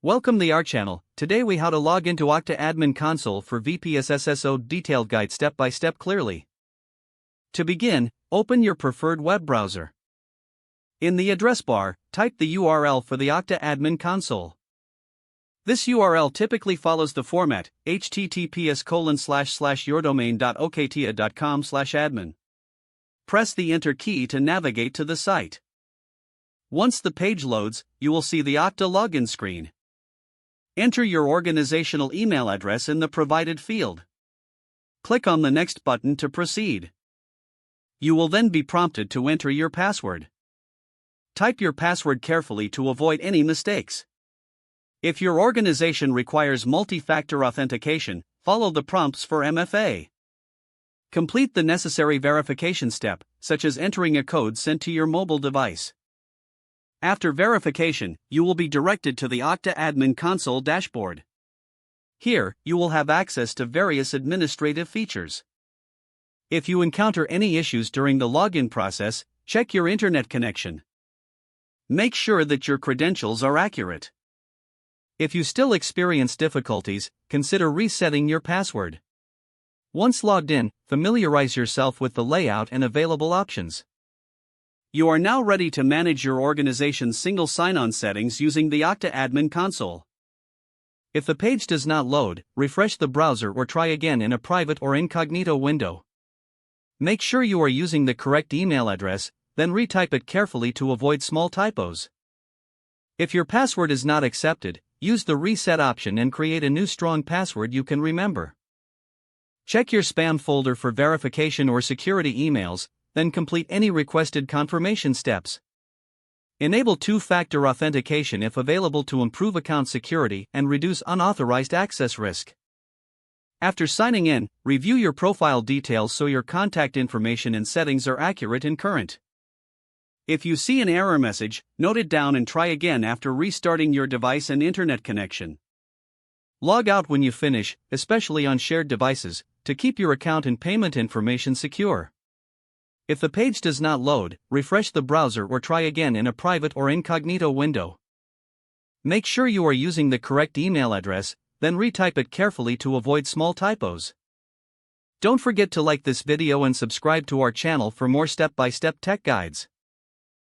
Welcome to our channel. Today we how to log into Okta admin console for VPS SSO detailed guide step by step clearly. To begin, open your preferred web browser. In the address bar, type the URL for the Okta admin console. This URL typically follows the format, https://yourdomain.okta.com/admin. Press the enter key to navigate to the site. Once the page loads, you will see the Okta login screen. Enter your organizational email address in the provided field. Click on the Next button to proceed. You will then be prompted to enter your password. Type your password carefully to avoid any mistakes. If your organization requires multi-factor authentication, follow the prompts for MFA. Complete the necessary verification step, such as entering a code sent to your mobile device. After verification, you will be directed to the Okta admin console dashboard. Here, you will have access to various administrative features. If you encounter any issues during the login process, check your internet connection. Make sure that your credentials are accurate. If you still experience difficulties, consider resetting your password. Once logged in, familiarize yourself with the layout and available options. You are now ready to manage your organization's single sign-on settings using the Okta admin console. If the page does not load, refresh the browser or try again in a private or incognito window. Make sure you are using the correct email address, then retype it carefully to avoid small typos. If your password is not accepted, use the reset option and create a new strong password you can remember. Check your spam folder for verification or security emails, then complete any requested confirmation steps. Enable two-factor authentication if available to improve account security and reduce unauthorized access risk. After signing in, review your profile details so your contact information and settings are accurate and current. If you see an error message, note it down and try again after restarting your device and internet connection. Log out when you finish, especially on shared devices, to keep your account and payment information secure. If the page does not load, refresh the browser or try again in a private or incognito window. Make sure you are using the correct email address, then retype it carefully to avoid small typos. Don't forget to like this video and subscribe to our channel for more step-by-step tech guides.